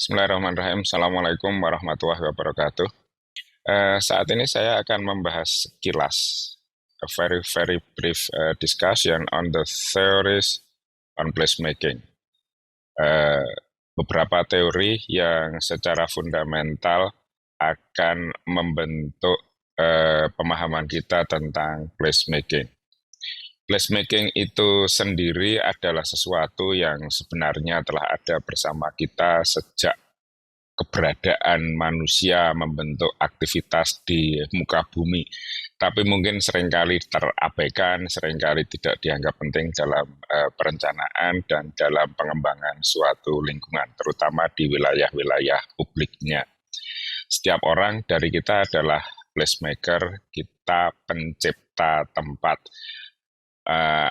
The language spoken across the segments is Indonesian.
Bismillahirrahmanirrahim. Assalamualaikum warahmatullahi wabarakatuh. Saat ini saya akan membahas sekilas a very brief discussion on the theories on placemaking. Eh, Beberapa teori yang secara fundamental akan membentuk pemahaman kita tentang placemaking. Placemaking itu sendiri adalah sesuatu yang sebenarnya telah ada bersama kita sejak keberadaan manusia membentuk aktivitas di muka bumi, tapi mungkin seringkali terabaikan, seringkali tidak dianggap penting dalam perencanaan dan dalam pengembangan suatu lingkungan, terutama di wilayah-wilayah publiknya. Setiap orang dari kita adalah placemaker, kita pencipta tempat.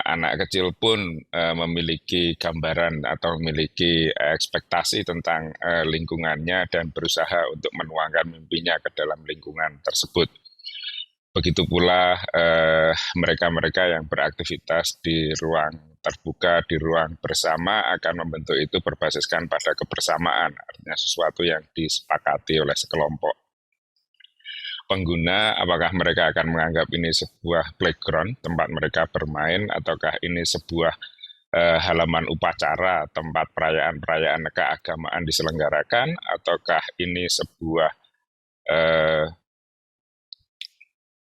Anak kecil pun memiliki gambaran atau memiliki ekspektasi tentang lingkungannya dan berusaha untuk menuangkan mimpinya ke dalam lingkungan tersebut. Begitu pula mereka-mereka yang beraktivitas di ruang terbuka, di ruang bersama akan membentuk itu berbasiskan pada kebersamaan, artinya sesuatu yang disepakati oleh sekelompok pengguna. Apakah mereka akan menganggap ini sebuah playground, tempat mereka bermain, ataukah ini sebuah halaman upacara, tempat perayaan-perayaan keagamaan diselenggarakan, ataukah ini sebuah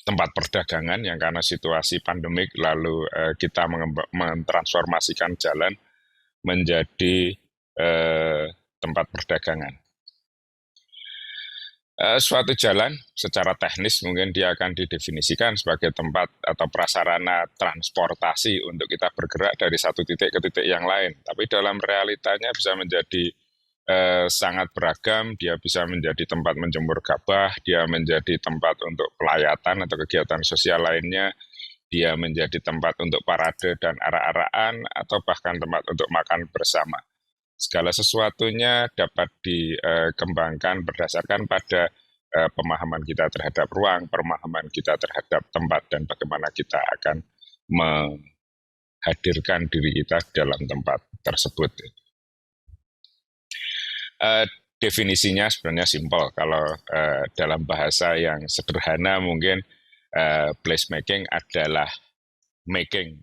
tempat perdagangan yang karena situasi pandemik lalu kita mentransformasikan jalan menjadi tempat perdagangan. Suatu jalan secara teknis mungkin dia akan didefinisikan sebagai tempat atau prasarana transportasi untuk kita bergerak dari satu titik ke titik yang lain. Tapi dalam realitanya bisa menjadi sangat beragam, dia bisa menjadi tempat menjemur gabah, dia menjadi tempat untuk pelayatan atau kegiatan sosial lainnya, dia menjadi tempat untuk parade dan arak-arakan, atau bahkan tempat untuk makan bersama. Segala sesuatunya dapat dikembangkan berdasarkan pada pemahaman kita terhadap ruang, pemahaman kita terhadap tempat, dan bagaimana kita akan menghadirkan diri kita dalam tempat tersebut. Definisinya sebenarnya simpel. Kalau dalam bahasa yang sederhana mungkin placemaking adalah making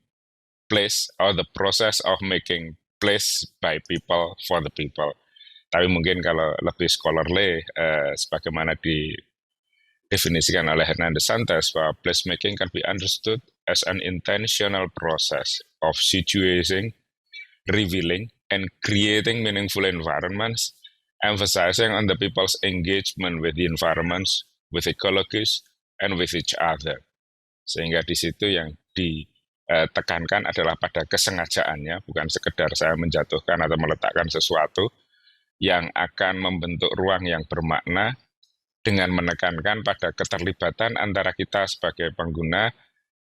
place or the process of making place by people for the people. Tapi mungkin kalau lebih scholarly, sebagaimana didefinisikan oleh Hernando Santos, bahwa placemaking can be understood as an intentional process of situating, revealing, and creating meaningful environments, emphasizing on the people's engagement with the environments, with ecologies, and with each other. Sehingga di situ yang ditekankan adalah pada kesengajaannya, bukan sekedar saya menjatuhkan atau meletakkan sesuatu yang akan membentuk ruang yang bermakna dengan menekankan pada keterlibatan antara kita sebagai pengguna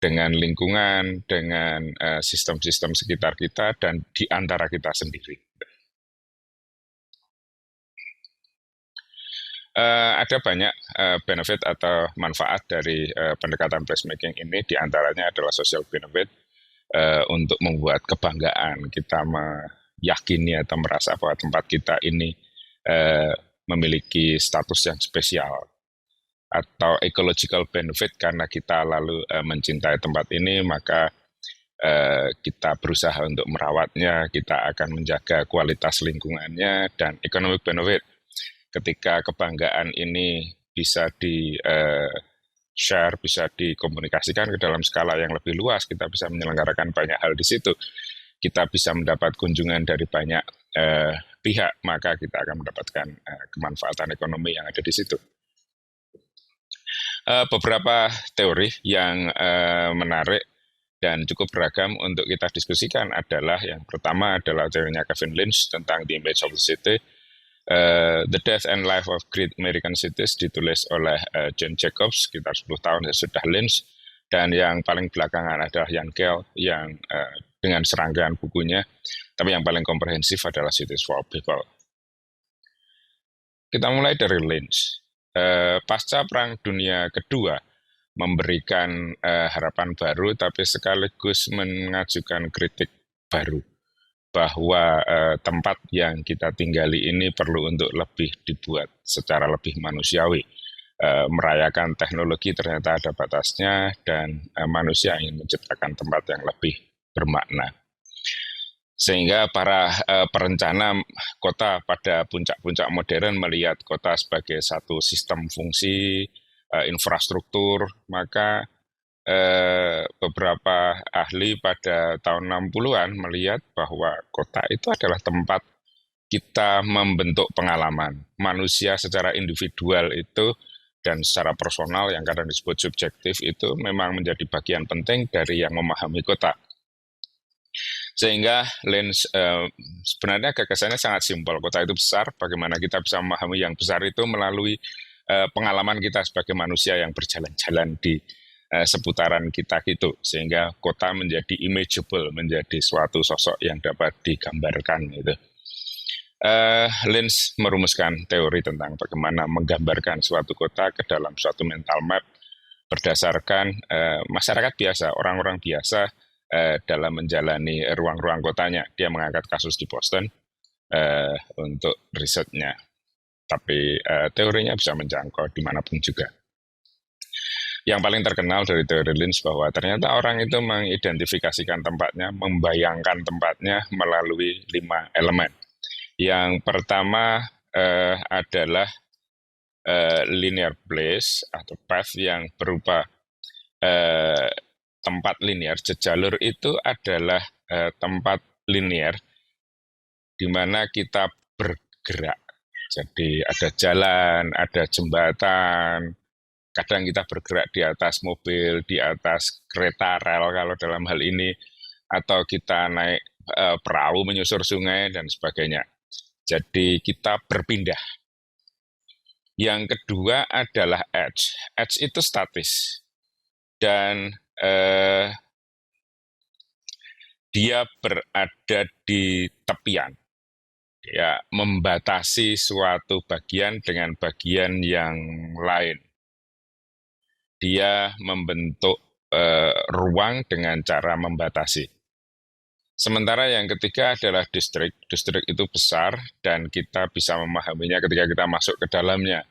dengan lingkungan, dengan sistem-sistem sekitar kita, dan di antara kita sendiri. Ada banyak benefit atau manfaat dari pendekatan placemaking ini, di antaranya adalah social benefit, untuk membuat kebanggaan, kita meyakini atau merasa bahwa tempat kita ini memiliki status yang spesial, atau ecological benefit karena kita lalu mencintai tempat ini, maka kita berusaha untuk merawatnya, kita akan menjaga kualitas lingkungannya. Dan economic benefit, ketika kebanggaan ini bisa di-share, bisa dikomunikasikan ke dalam skala yang lebih luas, kita bisa menyelenggarakan banyak hal di situ, kita bisa mendapat kunjungan dari banyak pihak, maka kita akan mendapatkan kemanfaatan ekonomi yang ada di situ. Beberapa teori yang menarik dan cukup beragam untuk kita diskusikan adalah, yang pertama adalah teorinya Kevin Lynch tentang The Image of the City, The Death and Life of Great American Cities, ditulis oleh John Jacobs sekitar 10 tahun sesudah Lynch, dan yang paling belakangan adalah Jan Gehl yang dengan serangkaian bukunya, tapi yang paling komprehensif adalah Cities for People. Kita mulai dari Lynch. Pasca Perang Dunia Kedua memberikan harapan baru, tapi sekaligus mengajukan kritik baru. bahwa tempat yang kita tinggali ini perlu untuk lebih dibuat secara lebih manusiawi. Merayakan teknologi ternyata ada batasnya, dan manusia ingin menciptakan tempat yang lebih bermakna. Sehingga para perencana kota pada puncak-puncak modern melihat kota sebagai satu sistem fungsi, infrastruktur, maka beberapa ahli pada tahun 60-an melihat bahwa kota itu adalah tempat kita membentuk pengalaman. Manusia secara individual itu dan secara personal yang kadang disebut subjektif itu memang menjadi bagian penting dari yang memahami kota. Sehingga Lens sebenarnya gagasannya sangat simpel. Kota itu besar, bagaimana kita bisa memahami yang besar itu melalui pengalaman kita sebagai manusia yang berjalan-jalan di seputaran kita gitu, sehingga kota menjadi imageable, menjadi suatu sosok yang dapat digambarkan gitu. Lens merumuskan teori tentang bagaimana menggambarkan suatu kota ke dalam suatu mental map berdasarkan masyarakat biasa, orang-orang biasa dalam menjalani ruang-ruang kotanya. Dia mengangkat kasus di Boston untuk risetnya, tapi teorinya bisa menjangkau dimanapun juga. Yang paling terkenal dari teori Lens bahwa ternyata orang itu mengidentifikasikan tempatnya, membayangkan tempatnya melalui 5 elemen. Yang pertama adalah linear place atau path yang berupa tempat linear. Sejalur itu adalah tempat linear di mana kita bergerak. Jadi ada jalan, ada jembatan, kadang kita bergerak di atas mobil, di atas kereta rel kalau dalam hal ini, atau kita naik perahu menyusur sungai dan sebagainya. Jadi kita berpindah. Yang kedua adalah edge. Edge itu statis. Dan dia berada di tepian. Dia membatasi suatu bagian dengan bagian yang lain. Dia membentuk ruang dengan cara membatasi. Sementara yang ketiga adalah distrik. Distrik itu besar dan kita bisa memahaminya ketika kita masuk ke dalamnya.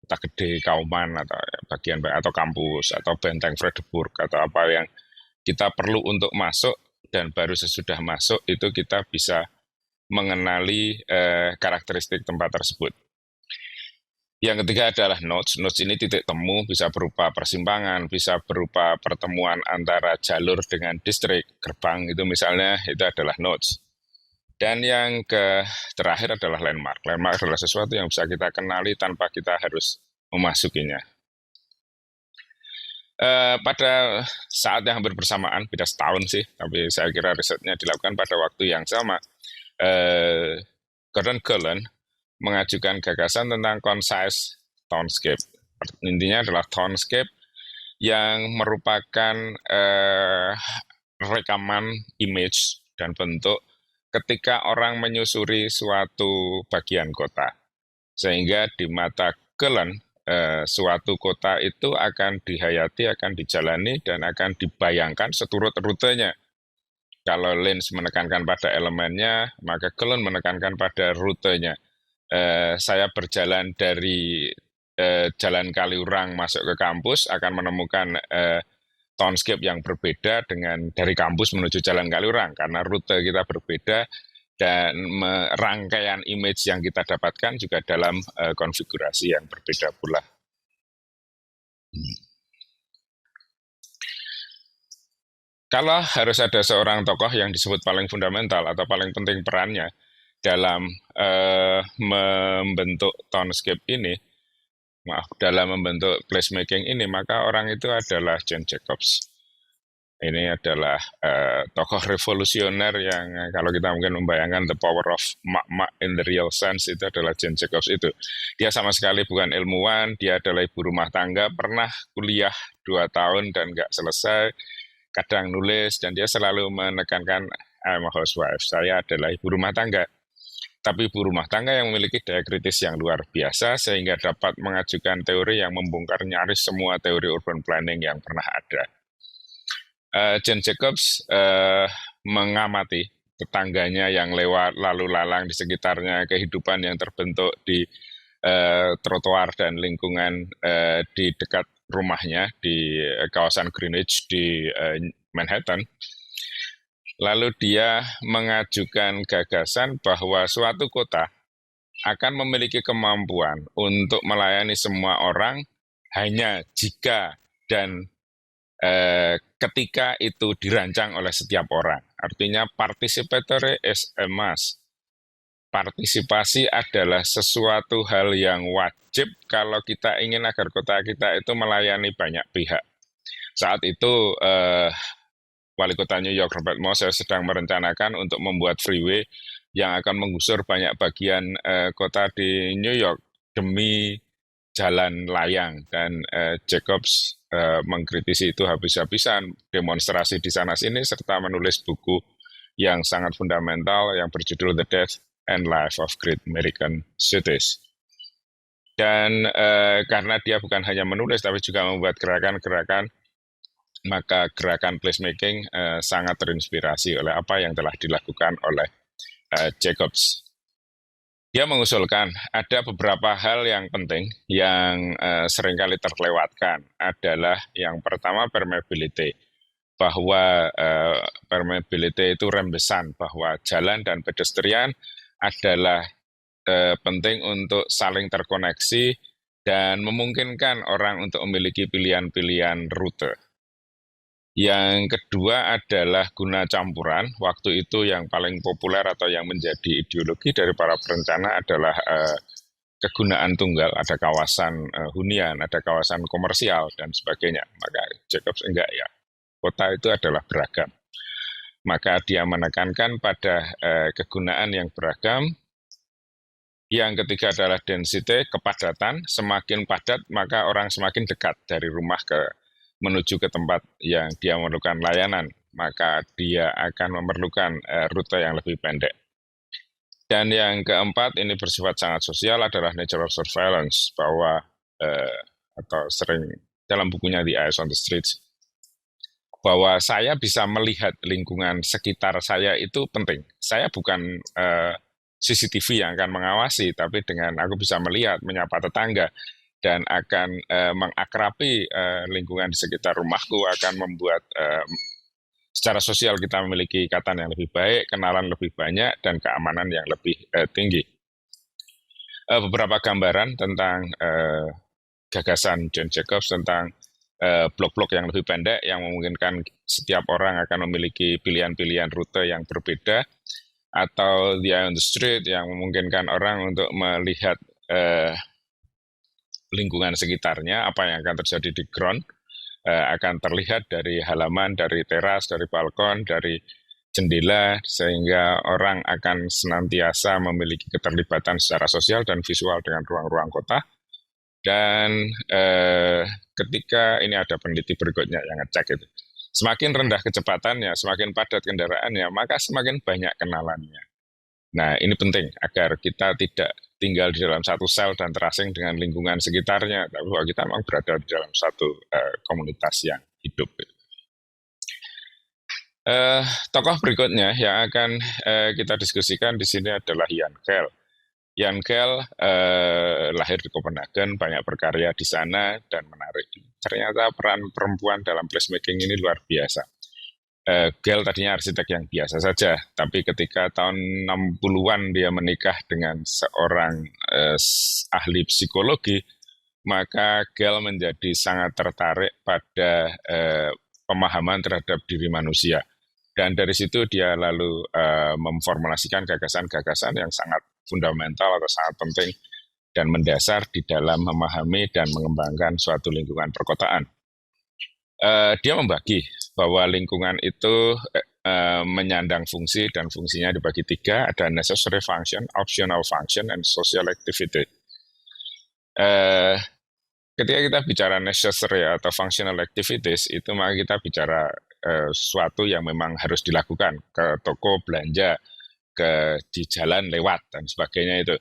Entah gede, Kauman, atau bagian atau kampus, atau benteng Fredericburg, atau apa yang kita perlu untuk masuk, dan baru sesudah masuk itu kita bisa mengenali karakteristik tempat tersebut. Yang ketiga adalah nodes. Nodes ini titik temu, bisa berupa persimpangan, bisa berupa pertemuan antara jalur dengan distrik, gerbang itu misalnya, itu adalah nodes. Dan yang terakhir adalah landmark. Landmark adalah sesuatu yang bisa kita kenali tanpa kita harus memasukinya. Pada saat yang hampir bersamaan, beda setahun sih, tapi saya kira risetnya dilakukan pada waktu yang sama, Gordon Cullen mengajukan gagasan tentang concise townscape. Intinya adalah townscape yang merupakan rekaman image dan bentuk ketika orang menyusuri suatu bagian kota. Sehingga di mata Cullen, suatu kota itu akan dihayati, akan dijalani, dan akan dibayangkan seturut rutenya. Kalau Lens menekankan pada elemennya, maka Cullen menekankan pada rutenya. Saya berjalan dari Jalan Kaliurang masuk ke kampus akan menemukan townscape yang berbeda dengan dari kampus menuju Jalan Kaliurang, karena rute kita berbeda dan rangkaian image yang kita dapatkan juga dalam konfigurasi yang berbeda pula. Kalau harus ada seorang tokoh yang disebut paling fundamental atau paling penting perannya dalam membentuk townscape ini, dalam membentuk placemaking ini, maka orang itu adalah Jane Jacobs. Ini adalah tokoh revolusioner yang kalau kita mungkin membayangkan the power of mak-mak in the real sense, itu adalah Jane Jacobs itu. Dia sama sekali bukan ilmuwan, dia adalah ibu rumah tangga, pernah kuliah 2 tahun dan nggak selesai, kadang nulis, dan dia selalu menekankan I'm a housewife, saya adalah ibu rumah tangga. Tapi ibu rumah tangga yang memiliki daya kritis yang luar biasa sehingga dapat mengajukan teori yang membongkar nyaris semua teori urban planning yang pernah ada. Jane Jacobs mengamati tetangganya yang lewat lalu lalang di sekitarnya, kehidupan yang terbentuk di trotoar dan lingkungan di dekat rumahnya di kawasan Greenwich di Manhattan. Lalu dia mengajukan gagasan bahwa suatu kota akan memiliki kemampuan untuk melayani semua orang hanya jika dan ketika itu dirancang oleh setiap orang. Artinya participatory is a must. Partisipasi adalah sesuatu hal yang wajib kalau kita ingin agar kota kita itu melayani banyak pihak. Saat itu Wali Kota New York Robert Moses sedang merencanakan untuk membuat freeway yang akan menggusur banyak bagian kota di New York demi jalan layang, dan Jacobs mengkritisi itu habis-habisan, demonstrasi di sana-sini, serta menulis buku yang sangat fundamental yang berjudul The Death and Life of Great American Cities. Dan karena dia bukan hanya menulis, tapi juga membuat gerakan-gerakan, maka gerakan placemaking sangat terinspirasi oleh apa yang telah dilakukan oleh Jacobs. Dia mengusulkan ada beberapa hal yang penting yang seringkali terlewatkan. Adalah yang pertama permeability, bahwa permeability itu rembesan, bahwa jalan dan pedestrian adalah penting untuk saling terkoneksi dan memungkinkan orang untuk memiliki pilihan-pilihan rute. Yang kedua adalah guna campuran. Waktu itu yang paling populer atau yang menjadi ideologi dari para perencana adalah kegunaan tunggal. Ada kawasan hunian, ada kawasan komersial, dan sebagainya. Maka Jacobs enggak, ya. Kota itu adalah beragam. Maka dia menekankan pada kegunaan yang beragam. Yang ketiga adalah density, kepadatan. Semakin padat, maka orang semakin dekat dari rumah menuju ke tempat yang dia memerlukan layanan, maka dia akan memerlukan rute yang lebih pendek. Dan yang keempat, ini bersifat sangat sosial, adalah natural surveillance, bahwa atau sering dalam bukunya The Eyes on the Streets, bahwa saya bisa melihat lingkungan sekitar saya itu penting. Saya bukan CCTV yang akan mengawasi, tapi dengan aku bisa melihat, menyapa tetangga, dan akan mengakrabi lingkungan di sekitar rumahku, akan membuat secara sosial kita memiliki ikatan yang lebih baik, kenalan lebih banyak, dan keamanan yang lebih tinggi. Beberapa gambaran tentang gagasan John Jacobs tentang blok-blok yang lebih pendek yang memungkinkan setiap orang akan memiliki pilihan-pilihan rute yang berbeda, atau The Eye on the Street yang memungkinkan orang untuk melihat lingkungan sekitarnya, apa yang akan terjadi di ground, akan terlihat dari halaman, dari teras, dari balkon, dari jendela, sehingga orang akan senantiasa memiliki keterlibatan secara sosial dan visual dengan ruang-ruang kota. Dan ketika ini ada peneliti berikutnya yang ngecek itu, semakin rendah kecepatannya, semakin padat kendaraannya, maka semakin banyak kenalannya. Nah, ini penting agar kita tidak tinggal di dalam satu sel dan terasing dengan lingkungan sekitarnya, tapi bahwa kita memang berada di dalam satu komunitas yang hidup. Tokoh berikutnya yang akan kita diskusikan di sini adalah Jan Gehl. Jan Gehl lahir di Copenhagen, banyak berkarya di sana, dan menarik. Ternyata peran perempuan dalam placemaking ini luar biasa. Gehl tadinya arsitek yang biasa saja, tapi ketika tahun 60-an dia menikah dengan seorang ahli psikologi, maka Gehl menjadi sangat tertarik pada pemahaman terhadap diri manusia. Dan dari situ dia lalu memformulasikan gagasan-gagasan yang sangat fundamental atau sangat penting dan mendasar di dalam memahami dan mengembangkan suatu lingkungan perkotaan. Dia membagi bahwa lingkungan itu menyandang fungsi, dan fungsinya dibagi tiga, ada necessary function, optional function, and social activity. Ketika kita bicara necessary atau functional activities, itu maka kita bicara sesuatu yang memang harus dilakukan, ke toko belanja, di jalan lewat, dan sebagainya itu.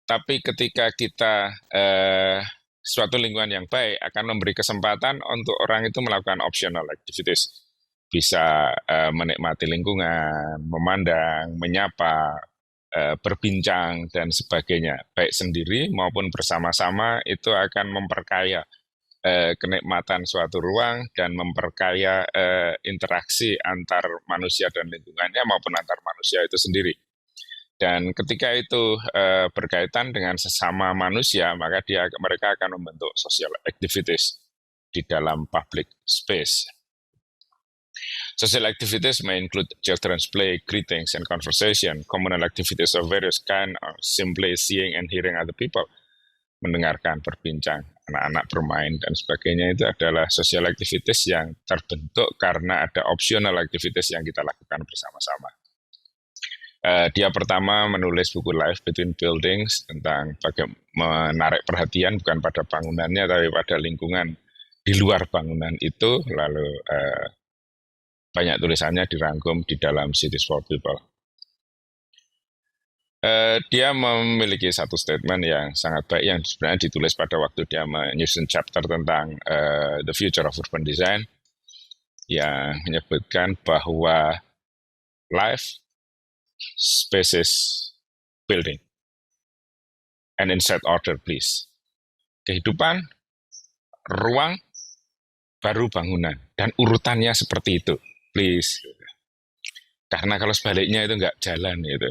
Tapi ketika kita suatu lingkungan yang baik akan memberi kesempatan untuk orang itu melakukan optional activities. bisa menikmati lingkungan, memandang, menyapa, berbincang, dan sebagainya. Baik sendiri maupun bersama-sama itu akan memperkaya kenikmatan suatu ruang dan memperkaya interaksi antar manusia dan lingkungannya maupun antar manusia itu sendiri. Dan ketika itu berkaitan dengan sesama manusia, maka mereka akan membentuk social activities di dalam public space. Social activities may include children's play, greetings, and conversation, communal activities of various kind, or simply seeing and hearing other people, mendengarkan, berbincang, anak-anak bermain, dan sebagainya. Itu adalah social activities yang terbentuk karena ada optional activities yang kita lakukan bersama-sama. Dia pertama menulis buku Life Between Buildings tentang bagaimana menarik perhatian bukan pada bangunannya, tapi pada lingkungan di luar bangunan itu, lalu banyak tulisannya dirangkum di dalam Cities for People. Dia memiliki satu statement yang sangat baik yang sebenarnya ditulis pada waktu dia menyusun chapter tentang the future of urban design, yang menyebutkan bahwa life, spaces, building, and in set order please. Kehidupan, ruang, baru bangunan, dan urutannya seperti itu, please. Karena kalau sebaliknya itu nggak jalan gitu.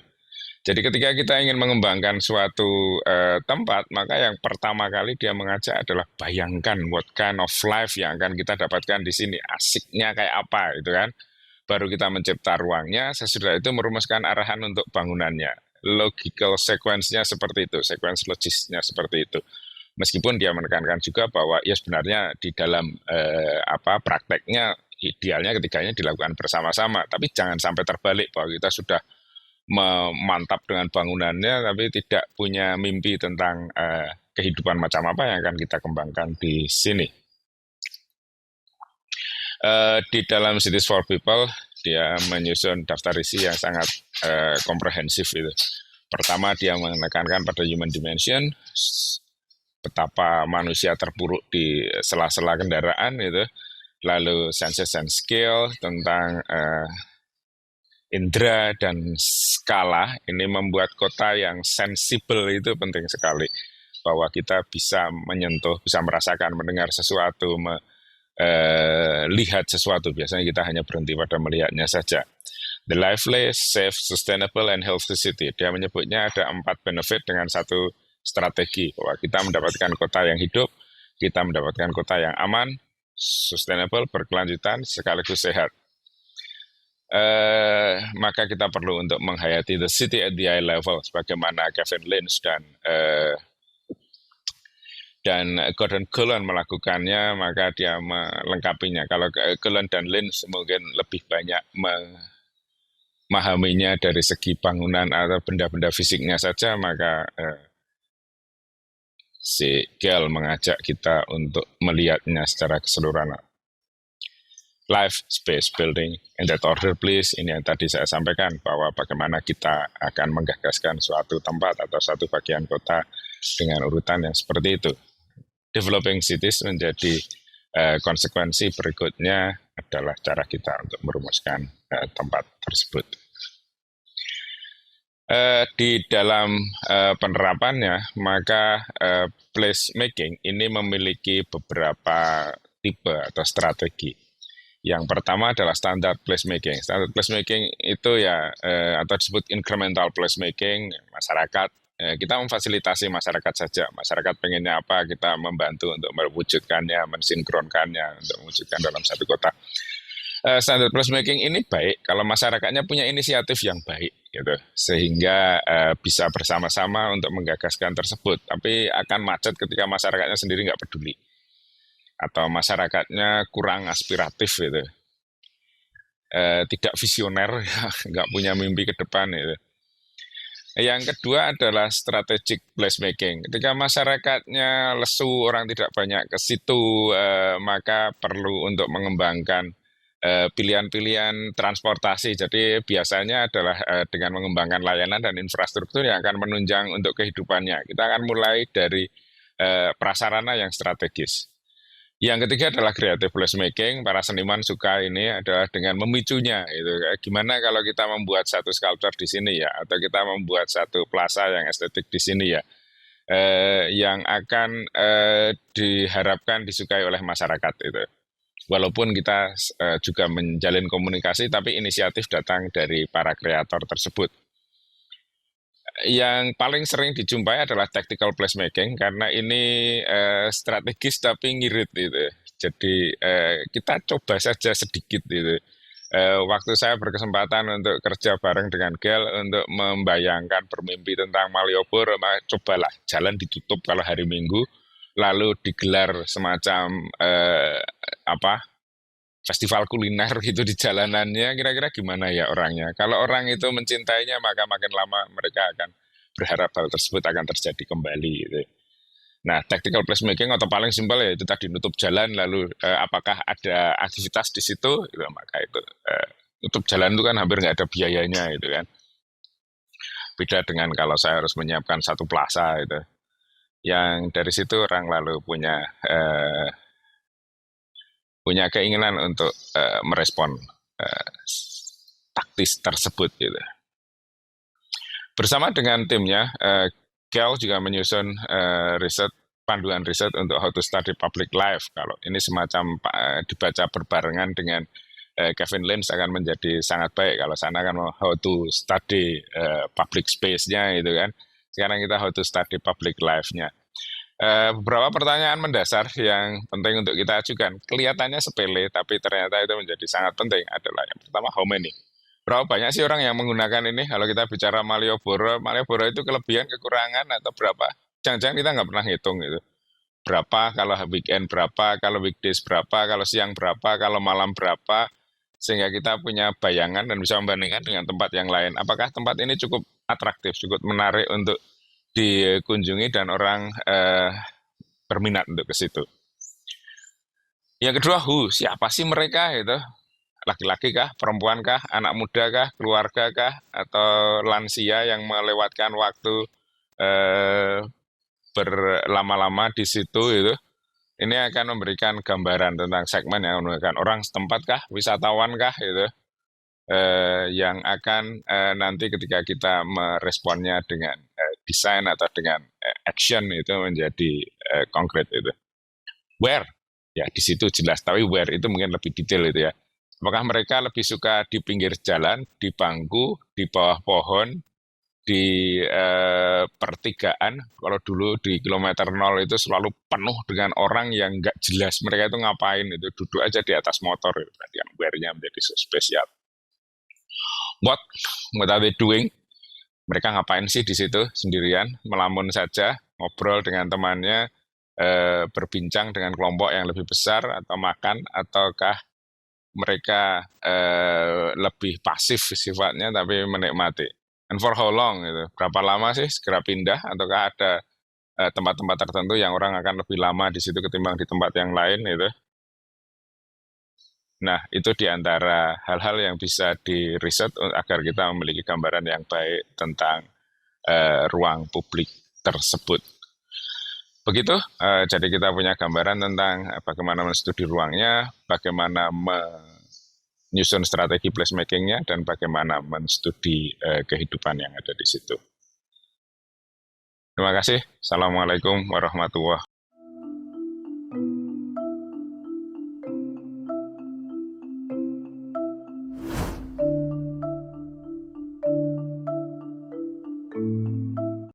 Jadi ketika kita ingin mengembangkan suatu tempat, maka yang pertama kali dia mengajak adalah bayangkan what kind of life yang akan kita dapatkan di sini, asiknya kayak apa gitu kan. Baru kita mencipta ruangnya, sesudah itu merumuskan arahan untuk bangunannya. Logical sequence-nya seperti itu, sequence logisnya seperti itu. Meskipun dia menekankan juga bahwa ya sebenarnya di dalam prakteknya idealnya ketiganya dilakukan bersama-sama, tapi jangan sampai terbalik bahwa kita sudah mantap dengan bangunannya tapi tidak punya mimpi tentang kehidupan macam apa yang akan kita kembangkan di sini. Di dalam Cities for People dia menyusun daftar isi yang sangat komprehensif itu. Pertama dia menekankan pada human dimension, betapa manusia terpuruk di sela-sela kendaraan itu. Lalu senses and skill tentang indera dan skala, ini membuat kota yang sensibel itu penting sekali. Bahwa kita bisa menyentuh, bisa merasakan, mendengar sesuatu, lihat sesuatu. Biasanya kita hanya berhenti pada melihatnya saja. The lively, safe, sustainable, and healthy city. Dia menyebutnya ada 4 benefit dengan satu strategi. Bahwa kita mendapatkan kota yang hidup, kita mendapatkan kota yang aman, sustainable, berkelanjutan, sekaligus sehat. Maka kita perlu untuk menghayati the city at the eye level, sebagaimana Kevin Lynch dan Gordon Cullen melakukannya, maka dia melengkapinya. Kalau Cullen dan Lynch mungkin lebih banyak memahaminya dari segi bangunan atau benda-benda fisiknya saja, maka si Gell mengajak kita untuk melihatnya secara keseluruhan. Life, space, building, in that order please. Ini yang tadi saya sampaikan, bahwa bagaimana kita akan menggagaskan suatu tempat atau suatu bagian kota dengan urutan yang seperti itu. Developing cities menjadi konsekuensi berikutnya adalah cara kita untuk merumuskan tempat tersebut. Di dalam penerapannya, maka placemaking ini memiliki beberapa tipe atau strategi. Yang pertama adalah standard placemaking. Standard placemaking itu ya atau disebut incremental placemaking, masyarakat. Kita memfasilitasi masyarakat saja. Masyarakat pengennya apa, kita membantu untuk mewujudkannya, mensinkronkannya, untuk mewujudkan dalam satu kota. Standard placemaking ini baik kalau masyarakatnya punya inisiatif yang baik, gitu, sehingga bisa bersama-sama untuk menggagaskan tersebut. Tapi akan macet ketika masyarakatnya sendiri nggak peduli. Atau masyarakatnya kurang aspiratif gitu, tidak visioner, nggak punya mimpi ke depan gitu. Yang kedua adalah strategic placemaking. Ketika masyarakatnya lesu, orang tidak banyak ke situ, maka perlu untuk mengembangkan pilihan-pilihan transportasi. Jadi biasanya adalah dengan mengembangkan layanan dan infrastruktur yang akan menunjang untuk kehidupannya. Kita akan mulai dari prasarana yang strategis. Yang ketiga adalah creative placemaking. Para seniman suka ini adalah dengan memicunya. Itu gimana kalau kita membuat satu sculpture di sini ya, atau kita membuat satu plaza yang estetik di sini ya, yang akan diharapkan disukai oleh masyarakat itu. Walaupun kita juga menjalin komunikasi, tapi inisiatif datang dari para kreator tersebut. Yang paling sering dijumpai adalah tactical placemaking karena ini strategis tapi ngirit gitu. Jadi kita coba saja sedikit gitu. Waktu saya berkesempatan untuk kerja bareng dengan Gel untuk membayangkan bermimpi tentang Malioboro, cobalah jalan ditutup kalau hari Minggu, lalu digelar semacam festival kuliner gitu di jalanannya, kira-kira gimana ya orangnya? Kalau orang itu mencintainya, maka makin lama mereka akan berharap hal tersebut akan terjadi kembali gitu. Nah, tactical placemaking atau paling simpel ya itu tadi nutup jalan, lalu apakah ada aktivitas di situ, gitu, maka itu nutup jalan itu kan hampir nggak ada biayanya gitu kan. Beda dengan kalau saya harus menyiapkan satu plaza itu, yang dari situ orang lalu punya keinginan untuk merespon taktis tersebut gitu. Bersama dengan timnya, Kel juga menyusun panduan riset untuk how to study public life. Kalau ini semacam dibaca berbarengan dengan Kevin Lynch akan menjadi sangat baik. Kalau sana kan how to study public space-nya itu kan. Sekarang kita how to study public life-nya. Beberapa pertanyaan mendasar yang penting untuk kita ajukan. Kelihatannya sepele, tapi ternyata itu menjadi sangat penting. Adalah yang pertama, how many? Berapa banyak sih orang yang menggunakan ini? Kalau kita bicara Malioboro, Malioboro itu kelebihan, kekurangan, atau berapa? Jangan-jangan kita nggak pernah hitung itu. Berapa, kalau weekend berapa, kalau weekdays berapa, kalau siang berapa, kalau malam berapa, sehingga kita punya bayangan dan bisa membandingkan dengan tempat yang lain. Apakah tempat ini cukup atraktif, cukup menarik untuk dikunjungi dan orang berminat untuk ke situ. Yang kedua, siapa sih mereka itu? Laki-laki kah, perempuan kah, anak muda kah, keluarga kah, atau lansia yang melewatkan waktu berlama-lama di situ itu. Ini akan memberikan gambaran tentang segmen yang menggunakan orang setempat kah, wisatawan kah itu. Yang akan nanti ketika kita meresponnya dengan desain atau dengan action itu menjadi konkret itu. Where? Ya di situ jelas, tapi where itu mungkin lebih detail itu ya. Apakah mereka lebih suka di pinggir jalan, di bangku, di bawah pohon, di pertigaan? Kalau dulu di kilometer 0 itu selalu penuh dengan orang yang nggak jelas. Mereka itu ngapain itu, duduk aja di atas motor. Berarti yang where-nya menjadi spesial. What are they doing? Mereka ngapain sih di situ sendirian, melamun saja, ngobrol dengan temannya, berbincang dengan kelompok yang lebih besar, atau makan, ataukah mereka lebih pasif sifatnya tapi menikmati. And for how long gitu? Berapa lama sih segera pindah, ataukah ada tempat-tempat tertentu yang orang akan lebih lama di situ ketimbang di tempat yang lain gitu. Nah, itu di antara hal-hal yang bisa diriset agar kita memiliki gambaran yang baik tentang ruang publik tersebut. Begitu, jadi kita punya gambaran tentang bagaimana menstudi ruangnya, bagaimana menyusun strategi placemaking-nya, dan bagaimana menstudi kehidupan yang ada di situ. Terima kasih. Assalamualaikum warahmatullahi wabarakatuh.